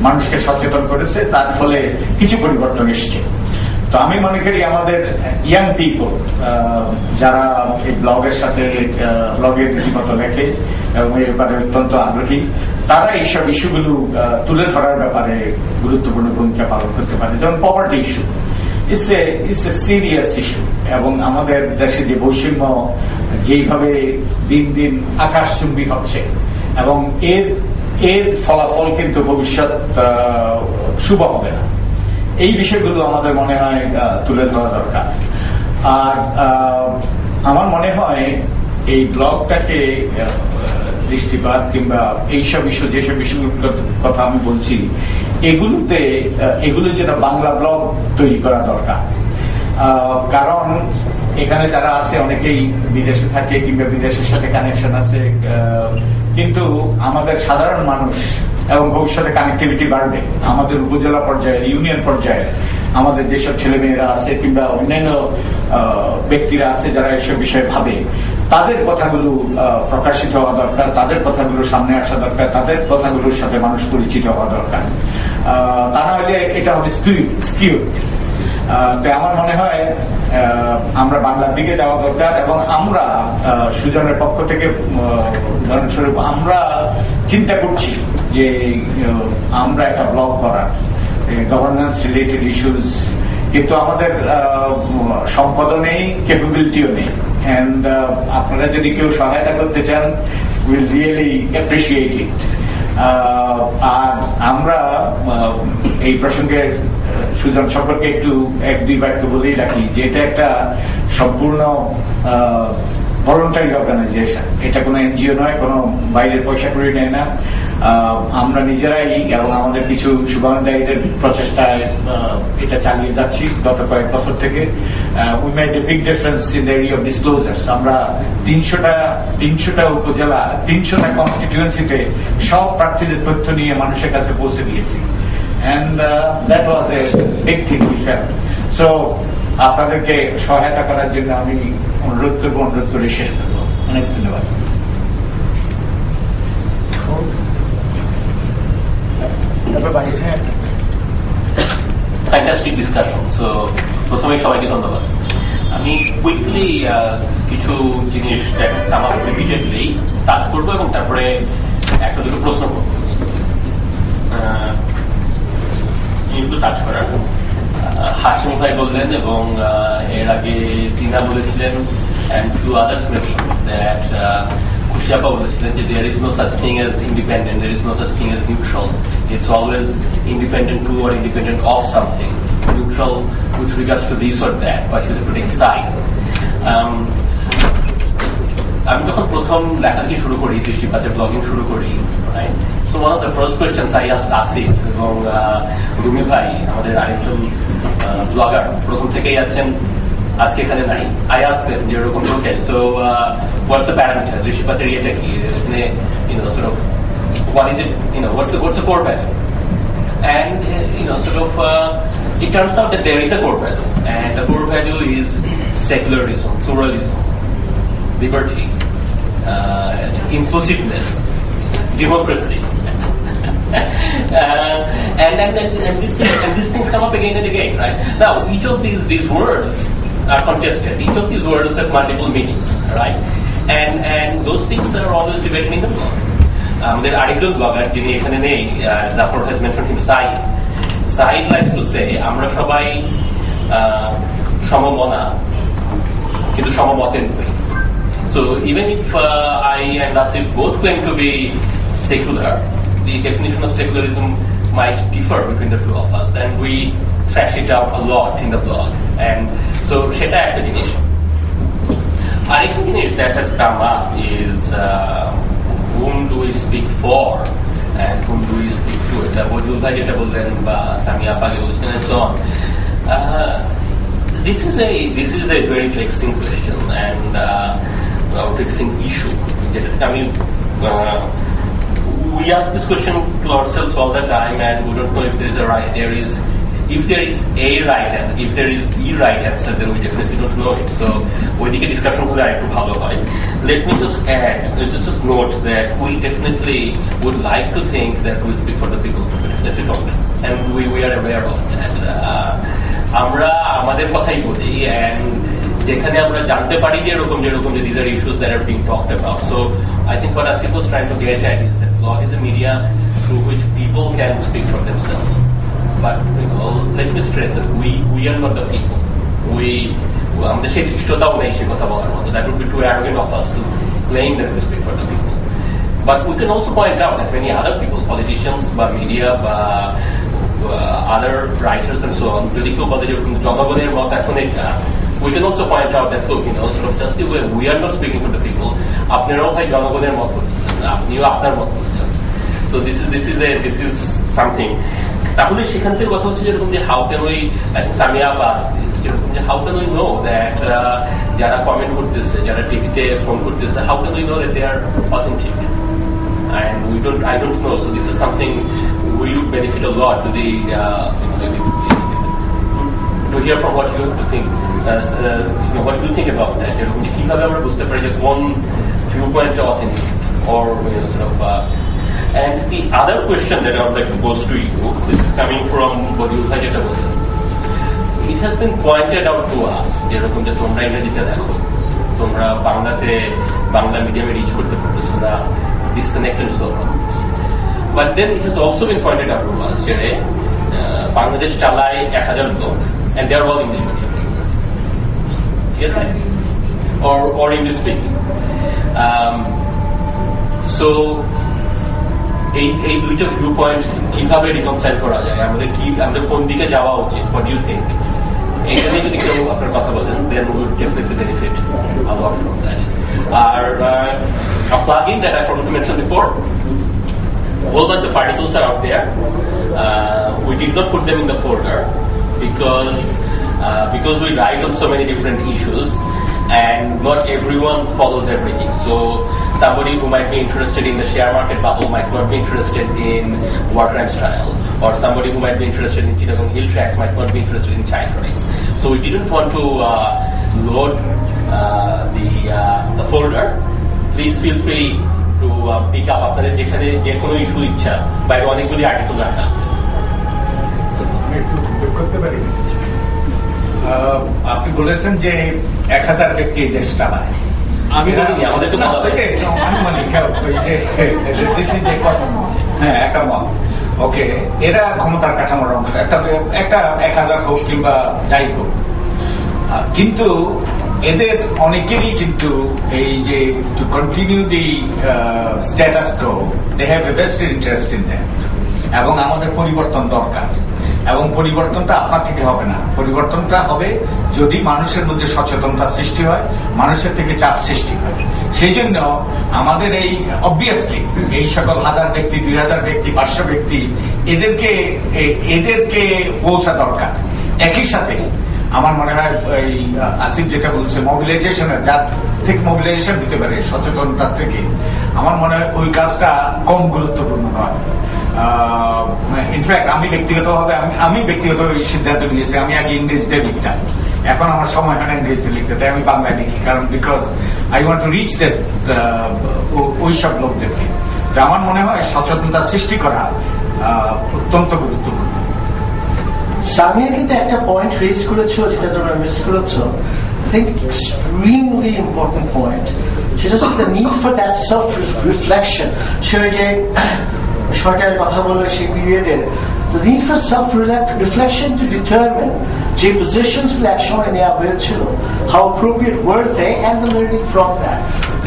মানুষকে সচেতন করেছে, তার ফলে কিছু পরিবর্তন এসছে। তো আমি মনে করি আমাদের ইয়াং পিপল যারা এই ব্লগের সাথে ব্লগের রীতিমতো লেখে এবং এই ব্যাপারে অত্যন্ত আগ্রহী, তারা এইসব ইস্যুগুলো তুলে ধরার ব্যাপারে গুরুত্বপূর্ণ ভূমিকা পালন করতে পারে। যেমন poverty issue it's a serious issue, এবং আমাদের দেশে যে বৈষম্য যেইভাবে দিন দিন আকাশচুম্বী হচ্ছে, এবং এর ফলাফল কিন্তু ভবিষ্যৎ শুভ হবে না। এই বিষয়গুলো আমাদের মনে হয় তুলে ধরা দরকার। আর আমার মনে হয় এই ব্লগটাকে দৃষ্টিপাত কিংবা এইসব ইস্যু, যেসব ইস্যুগুলোর কথা আমি বলছি, এগুলো যেন বাংলা ব্লগ তৈরি করা দরকার। কারণ এখানে যারা আছে অনেকেই বিদেশে থাকে কিংবা বিদেশের সাথে কানেকশন আছে, কিন্তু আমাদের সাধারণ মানুষ এবং ভবিষ্যতে কানেক্টিভিটি বাড়বে। আমাদের উপজেলা পর্যায়ে, ইউনিয়ন পর্যায়ে আমাদের যেসব ছেলেমেয়েরা আছে কিংবা অন্যান্য ব্যক্তিরা আছে যারা এসব বিষয়ে ভাবে, তাদের কথাগুলো প্রকাশিত হওয়া দরকার, তাদের কথাগুলো সামনে আসা দরকার, তাদের কথাগুলোর সাথে মানুষ পরিচিত হওয়া দরকার। তা না হলে এটা হবে স্কিউ। তো আমার মনে হয় আমরা বাংলার দিকে যাওয়া দরকার, এবং আমরা সুজনের পক্ষ থেকে উদাহরণস্বরূপ আমরা চিন্তা করছি যে আমরা একটা ব্লগ করার গভর্নেন্স রিলেটেড ইস্যুস, কিন্তু আমাদের সম্পদ নেই, ক্যাপাবিলিটিও নেই। এন্ড আপনারা যদি কেউ সহায়তা করতে চান, উইল রিয়েলি অ্যাপ্রিসিয়েট ইট। আর আমরা এই প্রসঙ্গে সুজন সম্পর্কে একটু এক দুই বাক্য বলেই রাখি যে এটা একটা সম্পূর্ণ ভলান্টারি অর্গানাইজেশন। এটা কোনো এনজিও নয়, কোনো বাইরের পয়সা করে নেয় না। আমরা নিজেরাই এবং আমাদের কিছু শুভানুযায়ীদের প্রচেষ্টায় এটা চালিয়ে যাচ্ছি গত কয়েক বছর থেকে। We made a big difference in the area of disclosures. আমরা 300টা উপজেলা, 300টা কনস্টিটিউয়েন্সিতে সব প্রার্থীদের তথ্য নিয়ে মানুষের কাছে পৌঁছে দিয়েছি। And that was a big thing we felt. So আপনাদেরকে সহায়তা করার জন্য আমি অনুরোধ করে শেষ করবো। অনেক ধন্যবাদ। Fantastic discussion. সো প্রথমে সবাইকে ধন্যবাদ। আমি কুইকলি কিছু জিনিস রিপিটেডলি টাচ করবো এবং তারপরে একটা দুটো প্রশ্ন করবো। জিনিসগুলো টাচ করার হাশমি ভাই বললেন এবং এর আগে তিনা বলেছিলেন and few others mentioned that খুশিয়াপা বলেছিলেন যে there is no such thing as independent, there is no such thing as neutral. It's always independent to or independent of something. Neutral with regards to this or that, but you have to take side. আমি যখন প্রথম লেখালেখি শুরু করি, দৃষ্টিপাতের blogging শুরু করি, right? So one of the first questions I asked Asif এবং রুমি ভাই, আমাদের আরেকজন ব্লগার প্রথম থেকেই আছেন, আজকে এখানে নাই। I asked them যেরকম ওকে, so what's the parameter? দৃষ্টিপাতের এটা কি? এখানে sort of what is it? What's the core value? And sort of it turns out that there is a core value, and the core value is secularism, pluralism, liberty, inclusiveness, democracy. And these things come up again and again, right? Now, each of these words are contested. Each of these words have multiple meanings, right? And those things are always debated in the blog. There are arekjon blogger jini ekhane nei, Zafar has mentioned him, Syed likes to say amra shobai সমমনা কিন্তু সমমতের নই. So even if I and Asif both claim to be secular, the definition of secularism might differ between the two of us, and we thrash it out a lot in the blog. And so seta ekta jinish. Arekta jinish that has come up is whom do we speak for and whom do we speak to? Eta Bojul bhai jeta bollen ba Samia Pali bolchen and so on. This is a very vexing question and vexing issue. We ask this question to ourselves all the time, and we don't know if there is if there is a right and if there is the right answer, then we definitely don't know it. So ওইদিকে discussion হলে আরেকটু ভালো হয়. Let me just add, just note that we definitely would like to think that we speak for the people, but definitely don't, and we are aware of that. আমরা আমাদের কথাই বলি, and যেখানে আমরা জানতে পারি যে এরকম যে these are issues that are being talked about. So I think what Asif was trying to get at is that blog is a media through which people can speak for themselves. But let me stress that we are not the people. আমাদের সেই দৃষ্টতাও নেই সে কথা বলার মতো. That would be too arrogant of us to claim that we speak for the people. But we can also point out that many other people, politicians, বা media, বা other writers and so on, যদি কেউ বলে যে জনগণের মত এখন এটা, we can also point out that look, sort of just the way we are not speaking for the people, আপনারাও ভাই জনগণের মত বলছেন, আপনিও আপনার মত বলছেন. So this is something. তাহলে সেখান থেকে কথা হচ্ছে যেরকম যে how can we, I think Samia যেরকম যে how can we know that যারা কমেন্ট করতেছে, যারা টিভিতে ফোন করতেছে, how can we know that they are authentic? And I don't know. So this is something we would benefit a lot to the to hear from what you think. What do you think about that? কিভাবে আমরা বুঝতে পারি যে কোন viewpoint authentic or sort of. And the other question that I would like to pose to you, this is coming from Bodhiyuthai jeta bolchen. It has been pointed out to us যেরকম যে তোমরা ইংরেজিতে দেখো, তোমরা বাংলা মিডিয়ামে rich করতে পারতেছো না, disconnect and so on. But then it has also been pointed out to us যে বাংলাদেশ চালায় 1000 লোক and they are all English medium. Yes, or English speaking. So এই দুইটা ভিউ পয়েন্ট কিভাবে রিকনসাইল করা যায়, আমাদের কোন দিকে যাওয়া উচিত? What do you think? এইটা নিয়ে যদি কেউ আপনার কথা বলেন, then we would definitely benefit a lot from that. A plugin that I forgot to mention before, a whole bunch of articles are out there. We did not put them in the folder because we write on so many different issues and not everyone follows everything. So somebody who might be interested in the share market bubble might not be interested in war crimes trial, or somebody who might be interested in Chittagong hill tracks might not be interested in child rights. So we didn't want to load the folder. Please feel free to pick up আপনাদের যেখানে যে কোনো issue ইচ্ছা, বাইরে অনেকগুলি article রাখা আছে. করতে পারি, আপনি বলেছেন যে 1000 ব্যক্তি দেশ চালায়, আমি বলিনি, আমাদের তো একামত, ওকে, এরা ক্ষমতার কাঠামোর অংশ, একটা 1000 হোক কিংবা যাই হোক, কিন্তু এদের অনেকেরই কিন্তু এই যে to continue the status quo, they have a vested interest in that, এবং আমাদের পরিবর্তন দরকার। এবং পরিবর্তনটা আপনার থেকে হবে না, পরিবর্তনটা হবে যদি মানুষের মধ্যে সচেতনতা সৃষ্টি হয়, মানুষের থেকে চাপ সৃষ্টি হয়। সেই জন্য আমাদের এই অবভিয়াসলি এই সকল 1000 ব্যক্তি, 2000 ব্যক্তি, 500 ব্যক্তি, এদেরকে পৌঁছা দরকার। একই সাথে আমার মনে হয় এই আসিফ যেটা বলছে মোবিলাইজেশনের, যার থেকে মোবিলাইজেশন দিতে পারে সচেতনতার থেকে, আমার মনে হয় ওই কাজটা কম গুরুত্বপূর্ণ নয়। ইনফ্যাক্ট আমি ব্যক্তিগতভাবে এই সিদ্ধান্ত নিয়েছি, আমি আগে ইংরেজিতে লিখতাম, এখন আমার সময় হয় না ইংরেজিতে লিখতে, তাই আমি বাংলায় লিখি, কারণ because I want to reach that ওই সব লোকদেরকে। আমার মনে হয় সচেতনতা সৃষ্টি করা অত্যন্ত গুরুত্বপূর্ণ। সামিয়া কিন্তু একটা পয়েন্ট রেজ করেছো যেটা তোমরা মিস করেছো, I think extremely important point, সেটা হচ্ছে the need for that self reflection। সে যে সরকারের কথা বললো সেই পিরিয়ডে, the need for self reflection to determine যে positions গুলো একসময় নেওয়া হয়েছিল, how appropriate were they, and the learning from that।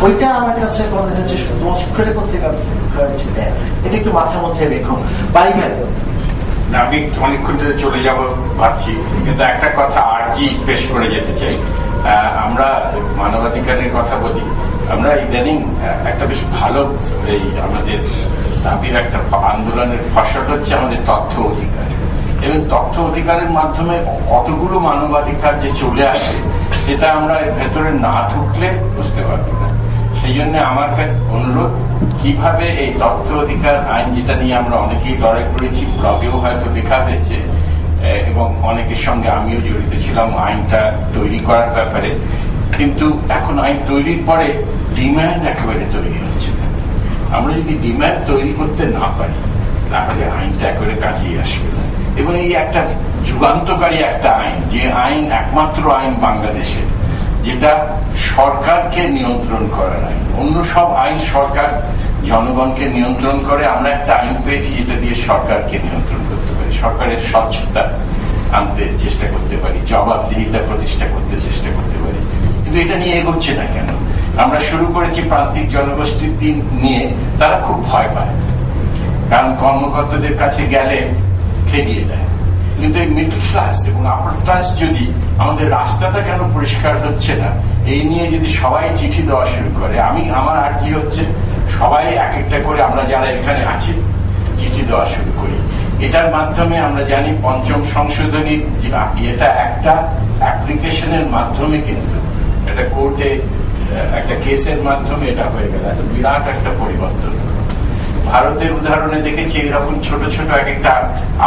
ওইটা আমার কাছে মনে হচ্ছে the most critical thing I've heard today। এটা একটু মাথার মধ্যে রেখো। বাইবেল আমি অনেকক্ষণ ধরে চলে যাব ভাবছি, কিন্তু একটা কথা আরজি পেশ করে যেতে চাই। আমরা মানবাধিকারের কথা বলি, আমরা ইদানিং একটা বেশ ভালো এই আমাদের দাবির একটা আন্দোলনের ফসল হচ্ছে আমাদের তথ্য অধিকার, এবং তথ্য অধিকারের মাধ্যমে কতগুলো মানবাধিকার যে চলে আসে সেটা আমরা এর ভেতরে না ঢুকলে বুঝতে পারবো না। সেই জন্য আমার অনুরোধ, কিভাবে এই তথ্য অধিকার আইন, যেটা নিয়ে আমরা অনেকেই লড়াই করেছি, ব্লগেও হয়তো লেখা হয়েছে, এবং অনেকের সঙ্গে আমিও জড়িত ছিলাম আইনটা তৈরি করার ব্যাপারে, কিন্তু এখন আইন তৈরির পরে ডিম্যান্ড একেবারে তৈরি হচ্ছে না। আমরা যদি ডিম্যান্ড তৈরি করতে না পারি তাহলে আইনটা একেবারে কাজেই আসবে না। এবং এই একটা যুগান্তকারী একটা আইন, যে আইন একমাত্র আইন বাংলাদেশে যেটা সরকারকে নিয়ন্ত্রণ করার আইন। অন্য সব আইন সরকার জনগণকে নিয়ন্ত্রণ করে, আমরা একটা আইন পেয়েছি যেটা দিয়ে সরকারকে নিয়ন্ত্রণ করতে পারি, সরকারের স্বচ্ছতা আনতে চেষ্টা করতে পারি, জবাবদিহিতা প্রতিষ্ঠা করতে চেষ্টা করতে পারি। কিন্তু এটা নিয়ে এগোচ্ছে না কেন? আমরা শুরু করেছি প্রান্তিক জনগোষ্ঠীর দিন নিয়ে, তারা খুব ভয় পায়, কারণ কর্মকর্তাদের কাছে গেলে খেদিয়ে দেয়। কিন্তু এই মিডল ক্লাস এবং আপার ক্লাস যদি আমাদের রাস্তাটা কেন পরিষ্কার হচ্ছে না এই নিয়ে যদি সবাই চিঠি দেওয়া শুরু করে, আমার আর্জি হচ্ছে সবাই এক একটা করে আমরা যারা এখানে আছি চিঠি দেওয়া শুরু করি। এটার মাধ্যমে আমরা জানি পঞ্চম সংশোধনীর এটা একটা অ্যাপ্লিকেশনের মাধ্যমে, কিন্তু এটা কোর্টে একটা কেসের মাধ্যমে এটা হয়ে গেল, এটা বিরাট একটা পরিবর্তন। ভারতের উদাহরণে দেখেছি এরকম ছোট ছোট এক একটা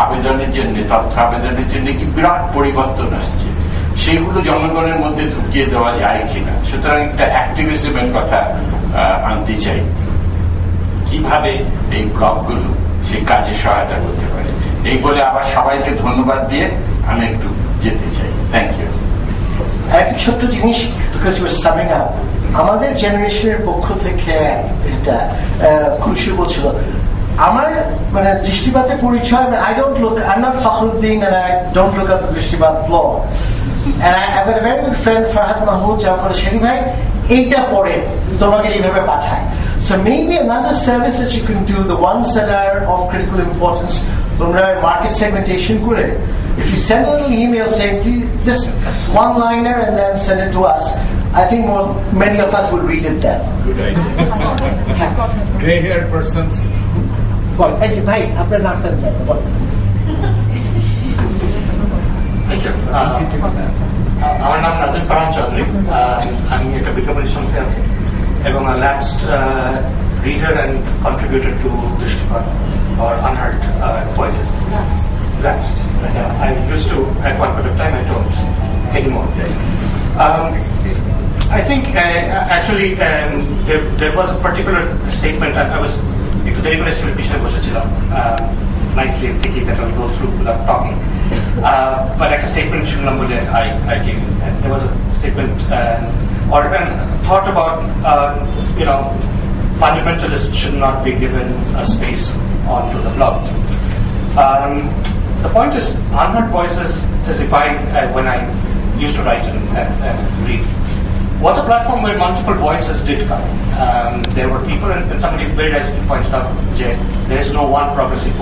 আবেদনের জন্য, তথ্য আবেদনের জন্য কি বিরাট পরিবর্তন আসছে, সেগুলো জনগণের মধ্যে ঢুকিয়ে দেওয়া যায় কিনা। সুতরাং একটা অ্যাক্টিভিজমের কথা আনতে চাই, কিভাবে এই ব্লকগুলো সেই কাজে সহায়তা করতে পারে। এই বলে আবার সবাইকে ধন্যবাদ দিয়ে আমি একটু যেতে চাই। Thank you. একটা ছোট্ট জিনিস, আমাদের জেনারেশনের পক্ষ থেকে এটা খুশি বলছিল। আমার মানে দৃষ্টিপাতের পরিচয়, I don't look, I'm not Fakhruddin and I don't look at the Drishtipat blog. And I've got a very good friend, Farhad Mahmood, যারা বলে শেরি ভাই এইটা পড়ে তোমাকে এইভাবে পাঠায়। So maybe another service that you can do, the ones that are of critical importance, তোমরা market segmentation করে, if you send a little email saying this one-liner and then send it to us, I think many of us will read it then. Good idea. Gray-haired persons. ভাই আপনার নামটা বলেন। আমার নাম নাজিম ফারহান চৌধুরী, আমি একটা বিজ্ঞাপনের সঙ্গে আছি এবং ল্যাপসড রিডার অ্যান্ড কন্ট্রিবিউটর টু দৃষ্টিপাত or Unheard Voices. Lapsed. I used to at one point of time, I don't anymore. I think actually there was a particular statement I was একটু দেরি করে ছিল পিছনে বসেছিলাম, nicely thinking that I'll go through without talking. But একটা statement শুনলাম বলে I came. There was a statement or even thought about fundamentalists should not be given a space onto the blog. The point is, Unheard Voices is when I used to write and read, was a platform where multiple voices did come. There were people, and somebody very nicely pointed out, Jay, there is no one progressive voice.